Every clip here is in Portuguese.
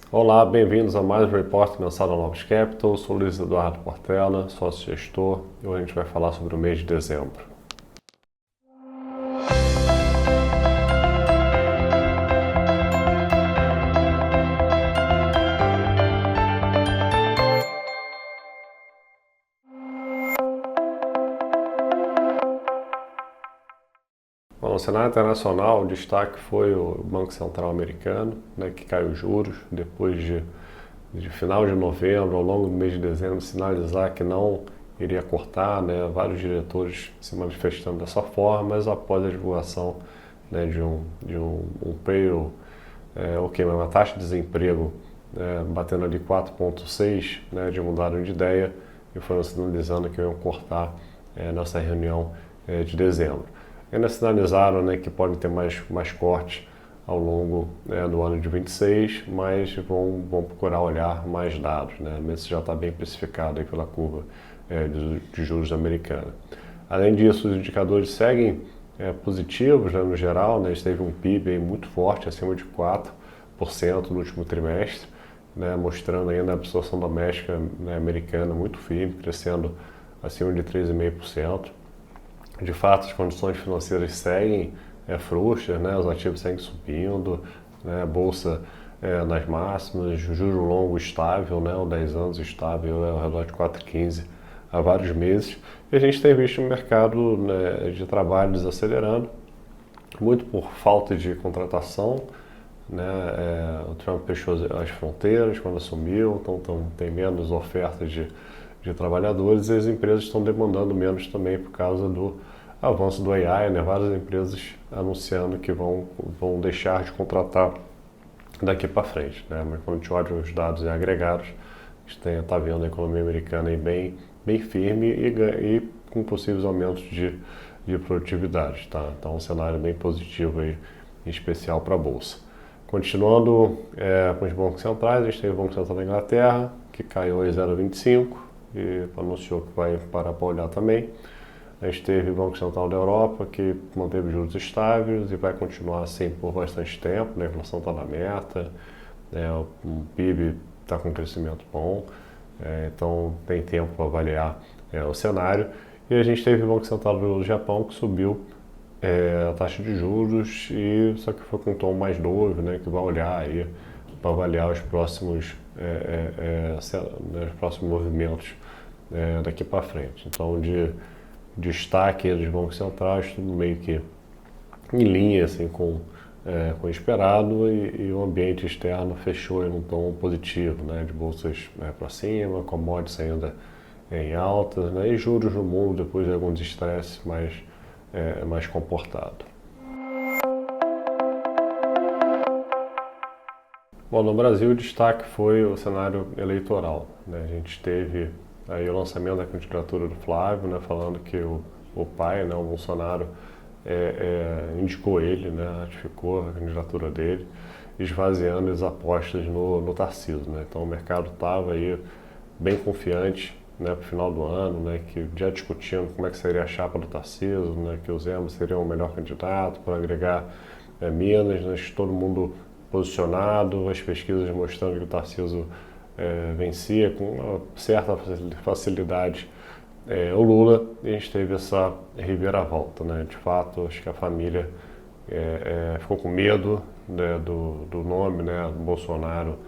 Olá, bem-vindos a mais um repórter mensal da Novos Capital. Eu sou Luiz Eduardo Portela, sócio-gestor, e hoje a gente vai falar sobre o mês de dezembro. Bom, no cenário internacional, o destaque foi o Banco Central americano, que caiu os juros depois de final de novembro, ao longo do mês de dezembro, sinalizar que não iria cortar, vários diretores se manifestando dessa forma, mas após a divulgação de um payroll, uma taxa de desemprego batendo ali 4,6, de mudaram de ideia e foram sinalizando que iam cortar nessa reunião de dezembro. Ainda sinalizaram que podem ter mais cortes ao longo do ano de 26, mas vão procurar olhar mais dados, mas isso já está bem precificado aí pela curva de juros americana. Além disso, os indicadores seguem positivos no geral, a gente teve um PIB aí muito forte, acima de 4% no último trimestre, mostrando ainda a absorção doméstica americana muito firme, crescendo acima de 3,5%. De fato, as condições financeiras seguem frouxas, os ativos seguem subindo, a bolsa nas máximas, juro longo estável, o 10 anos estável ao redor de 4,15 há vários meses. E a gente tem visto o mercado de trabalho desacelerando, muito por falta de contratação. O Trump fechou as fronteiras quando assumiu, então tem menos oferta de trabalhadores e as empresas estão demandando menos também por causa do avanço do AI, várias empresas anunciando que vão deixar de contratar daqui para frente, mas quando a gente olha os dados agregados, a gente está vendo a economia americana aí bem firme e com possíveis aumentos de produtividade, tá? Então um cenário bem positivo aí, em especial para a Bolsa. Continuando com os bancos centrais, a gente tem o Banco Central da Inglaterra, que caiu em 0,25 e anunciou que vai parar para olhar também. A gente teve o Banco Central da Europa, que manteve juros estáveis e vai continuar assim por bastante tempo, a inflação está na meta, o PIB está com um crescimento bom, então tem tempo para avaliar o cenário. E a gente teve o Banco Central do Japão, que subiu a taxa de juros, só que foi com um tom mais novo, que vai olhar aí para avaliar os próximos movimentos daqui para frente. Então, de destaque dos bancos centrais, tudo meio que em linha assim, com o esperado, e o ambiente externo fechou em um tom positivo, de bolsas para cima, commodities ainda em altas, e juros no mundo depois de alguns estresses mais comportado. Bom, no Brasil o destaque foi o cenário eleitoral. A gente teve aí o lançamento da candidatura do Flávio, falando que o pai, o Bolsonaro, indicou ele, ratificou a candidatura dele, esvaziando as apostas no Tarcísio. Então o mercado estava aí bem confiante para o final do ano, que já discutindo como é que seria a chapa do Tarcísio, que o Zema seria o melhor candidato para agregar Minas, todo mundo posicionado, as pesquisas mostrando que o Tarcísio vencia com uma certa facilidade o Lula, e a gente teve essa reviravolta. De fato, acho que a família ficou com medo do nome, Bolsonaro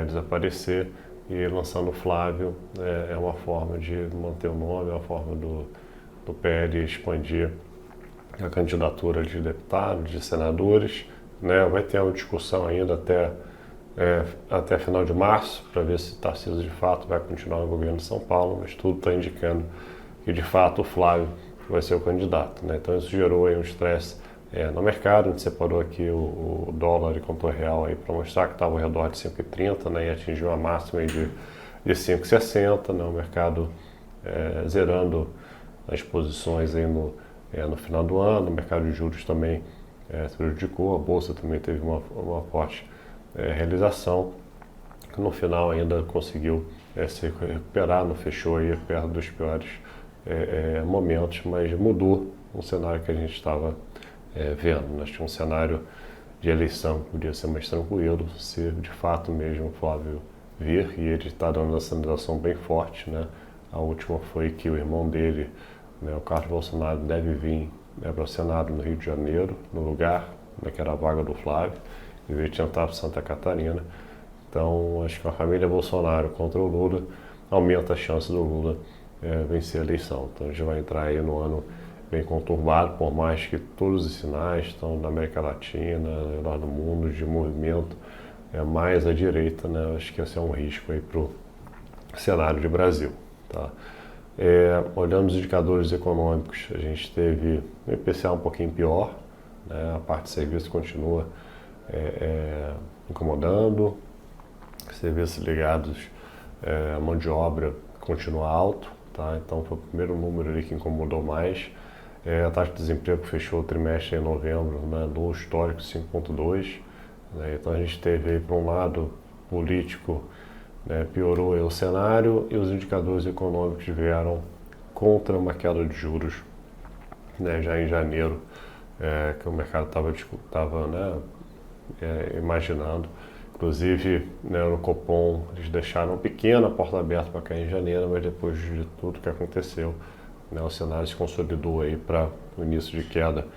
desaparecer, e lançando o Flávio é uma forma de manter o nome, é uma forma do PL expandir a candidatura de deputados, de senadores. Vai ter uma discussão ainda até final de março, para ver se Tarcísio de fato vai continuar no governo de São Paulo, mas tudo está indicando que de fato o Flávio vai ser o candidato. Então isso gerou aí um estresse no mercado. A gente separou aqui o dólar e contra o real para mostrar que estava ao redor de 5,30, e atingiu uma máxima de 5,60, o mercado zerando as posições aí no final do ano. O mercado de juros também se prejudicou, a Bolsa também teve uma forte realização, que no final ainda conseguiu se recuperar, não fechou aí perto dos piores momentos, mas mudou o cenário que a gente estava vendo. Nós tínhamos um cenário de eleição podia ser mais tranquilo, se de fato mesmo o Flávio vir, e ele está dando essa sinalização bem forte, né? A última foi que o irmão dele, né, o Carlos Bolsonaro, deve vir, né, para o Senado no Rio de Janeiro, no lugar, né, que era a vaga do Flávio, em vez de tentar para Santa Catarina. Então, acho que a família Bolsonaro contra o Lula aumenta a chance do Lula vencer a eleição. Então, a gente vai entrar aí no ano bem conturbado, por mais que todos os sinais estão na América Latina, lá no mundo, de movimento mais à direita, né? Acho que esse é um risco aí para o cenário de Brasil. Tá? Olhando os indicadores econômicos, a gente teve um IPCA um pouquinho pior, né? A parte de serviço continua incomodando, serviços ligados à mão de obra continua alto, tá? Então foi o primeiro número ali que incomodou mais. A taxa de desemprego fechou o trimestre em novembro, né, no histórico 5,2. Né? Então a gente teve aí, por um lado, político, né, piorou aí o cenário, e os indicadores econômicos vieram contra uma queda de juros, né, já em janeiro, que o mercado estava né, imaginando. Inclusive, né, no Copom, eles deixaram uma pequena porta aberta para cair em janeiro, mas depois de tudo que aconteceu, né, o cenário se consolidou aí para o início de queda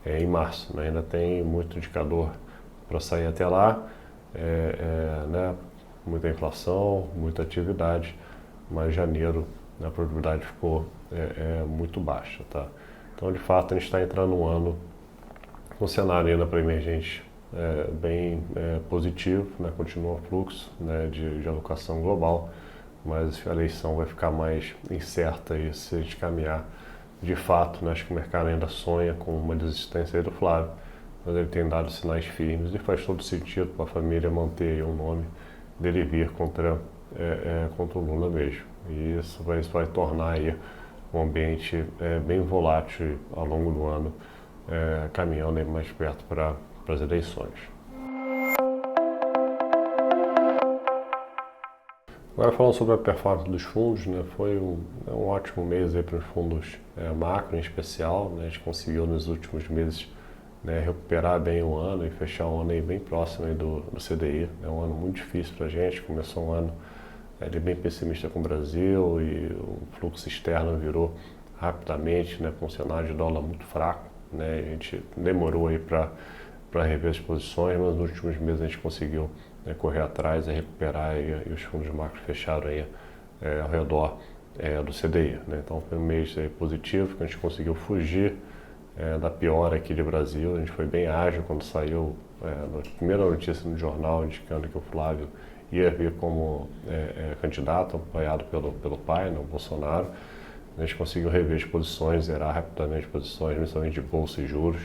em março. Né? Ainda tem muito indicador para sair até lá, né, muita inflação, muita atividade, mas janeiro, né, a produtividade ficou muito baixa. Tá? Então, de fato, a gente está entrando num ano com um cenário ainda para emergente bem positivo, né? Continua o fluxo, né, de alocação global, mas a eleição vai ficar mais incerta e se a gente caminhar de fato, né, acho que o mercado ainda sonha com uma desistência aí do Flávio, mas ele tem dado sinais firmes e faz todo sentido para a família manter aí o nome dele vir contra o Lula mesmo. E isso vai tornar aí um ambiente bem volátil ao longo do ano, caminhando aí mais perto para as eleições. Agora falando sobre a performance dos fundos, né, foi um ótimo mês para os fundos macro em especial, né, a gente conseguiu nos últimos meses, né, recuperar bem o ano e fechar um ano aí bem próximo aí do CDI. É um ano muito difícil para a gente, começou um ano bem pessimista com o Brasil e o fluxo externo virou rapidamente, né, com um cenário de dólar muito fraco, né, a gente demorou aí para rever as posições, mas nos últimos meses a gente conseguiu correr atrás e recuperar, e os fundos macro fecharam aí ao redor do CDI. Né? Então foi um mês positivo, que a gente conseguiu fugir da piora aqui de Brasil. A gente foi bem ágil quando saiu a primeira notícia no jornal indicando que o Flávio ia vir como candidato, apoiado pelo pai, né, o Bolsonaro. A gente conseguiu rever as posições, zerar rapidamente as posições, principalmente de bolsa e juros.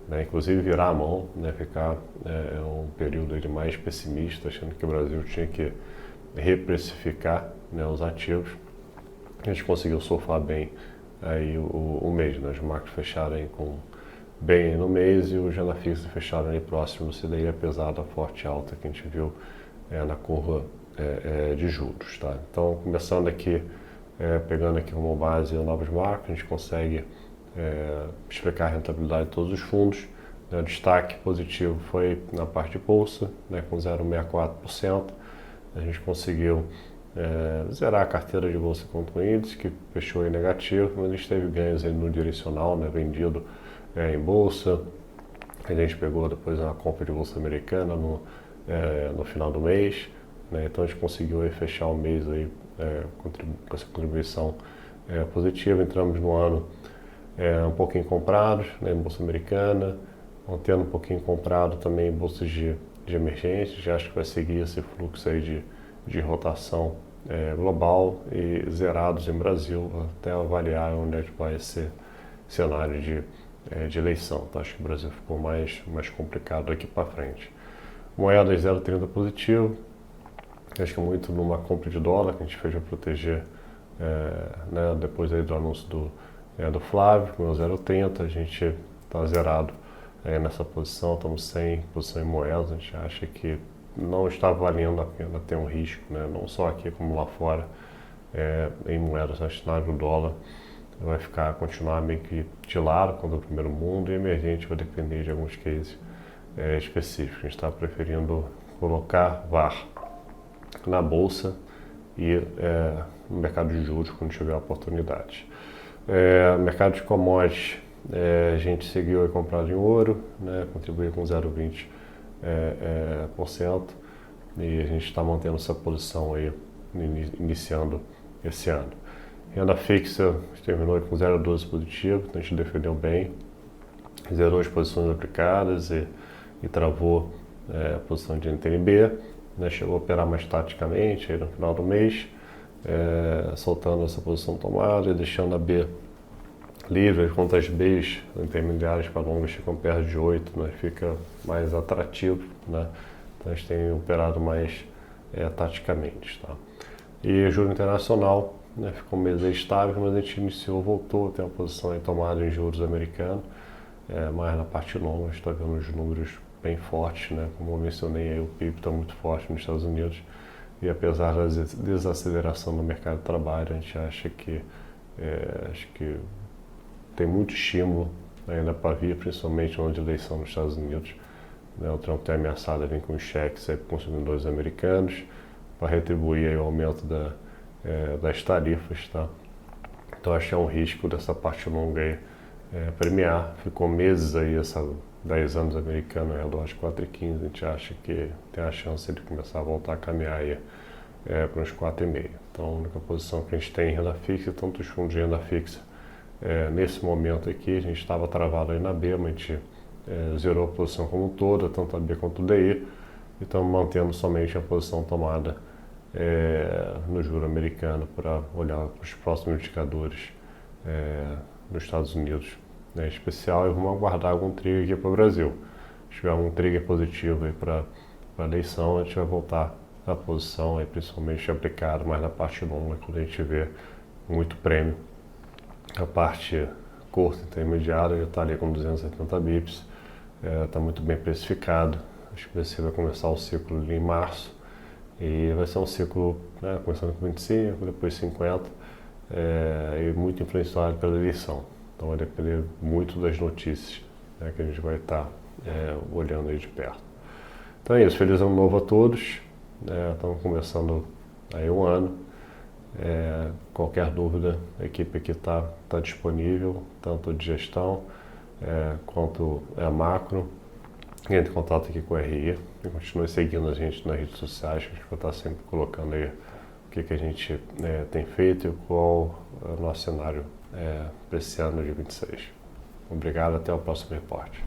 Né, inclusive virar a mão, né, ficar um período aí mais pessimista, achando que o Brasil tinha que reprecificar, né, os ativos. A gente conseguiu surfar bem aí o mês, né, os macros fecharam aí bem no mês e os renda fixa fecharam aí próximo do CDI, apesar da forte alta que a gente viu na curva de juros. Tá? Então, começando aqui, pegando aqui como base novos macros, a gente consegue explicar a rentabilidade de todos os fundos. O destaque positivo foi na parte de bolsa, né, com 0,64%. A gente conseguiu zerar a carteira de bolsa contra o índice, que fechou em negativo, mas a gente teve ganhos aí no direcional, né, vendido em bolsa. A gente pegou depois uma compra de bolsa americana no final do mês. Né, então a gente conseguiu aí fechar o mês aí, com essa contribuição positiva. Entramos no ano um pouquinho comprados, né, em bolsa americana, mantendo um pouquinho comprado também em bolsas de emergência. Já acho que vai seguir esse fluxo aí de rotação global e zerados em Brasil, até avaliar onde é que vai ser cenário de eleição. Tá? Acho que o Brasil ficou mais complicado daqui para frente. Moeda 0,30 positivo, acho que muito numa compra de dólar que a gente fez para proteger, né, depois aí do anúncio do Flávio, com o 0,30, a gente está zerado nessa posição, estamos sem posição em moedas. A gente acha que não está valendo a pena ter um risco, né? Não só aqui como lá fora, em moedas. A cenário do dólar vai continuar meio que de lado contra o primeiro mundo, e emergente vai depender de alguns cases específico. A gente está preferindo colocar VaR na bolsa e no mercado de juros quando tiver oportunidade. Mercado de commodities, a gente seguiu aí comprado em ouro, né, contribuiu com 0,20%, e a gente está mantendo essa posição aí, iniciando esse ano. Renda fixa terminou com 0,12 positivo, então a gente defendeu bem, zerou as posições aplicadas e travou a posição de NTNB, né, chegou a operar mais taticamente aí no final do mês, soltando essa posição tomada e deixando a B livre, enquanto as Bs intermediárias para longas ficam perto de 8, né, fica mais atrativo, né, então a gente tem operado mais taticamente. Tá? E juro internacional, né, ficou um mês estável, mas a gente voltou a ter uma posição em tomada em juros americanos, mas na parte longa a gente está vendo os números bem fortes, né, como eu mencionei, aí, o PIB está muito forte nos Estados Unidos, e apesar da desaceleração no mercado de trabalho, a gente acha que tem muito estímulo ainda para vir, principalmente no ano de eleição nos Estados Unidos. Né? O Trump tem ameaçado a vir com cheques para consumidores americanos para retribuir aí o aumento das tarifas. Tá? Então acho que é um risco dessa parte longa aí, premiar. Ficou meses aí, 10 anos americano ao redor de 4,15. A gente acha que tem a chance de começar a voltar a caminhar aí para uns 4,5. Então a única posição que a gente tem em renda fixa, tanto os fundos de renda fixa, nesse momento aqui, a gente estava travado aí na B, mas a gente zerou a posição como um todo, tanto a B quanto o DI, e estamos mantendo somente a posição tomada no juro americano para olhar para os próximos indicadores nos Estados Unidos, né, em especial, e vamos aguardar algum trigger aqui para o Brasil. Se tiver um trigger positivo aí para a eleição, a gente vai voltar à posição, aí, principalmente aplicado mais na parte longa, quando a gente vê muito prêmio. A parte curta, intermediária, já está ali com 270 bips, está muito bem precificado. Acho que você vai começar o ciclo ali em março, e vai ser um ciclo, né, começando com 25, depois 50, e muito influenciado pela eleição. Então vai depender muito das notícias, né, que a gente vai estar olhando aí de perto. Então é isso, feliz ano novo a todos, estamos começando aí um ano. Qualquer dúvida, a equipe aqui está disponível, tanto de gestão quanto macro. Entre em contato aqui com o RI e continue seguindo a gente nas redes sociais, que a gente vai estar sempre colocando aí o que a gente tem feito e qual é o nosso cenário para esse ano de 26. Obrigado, até o próximo reporte.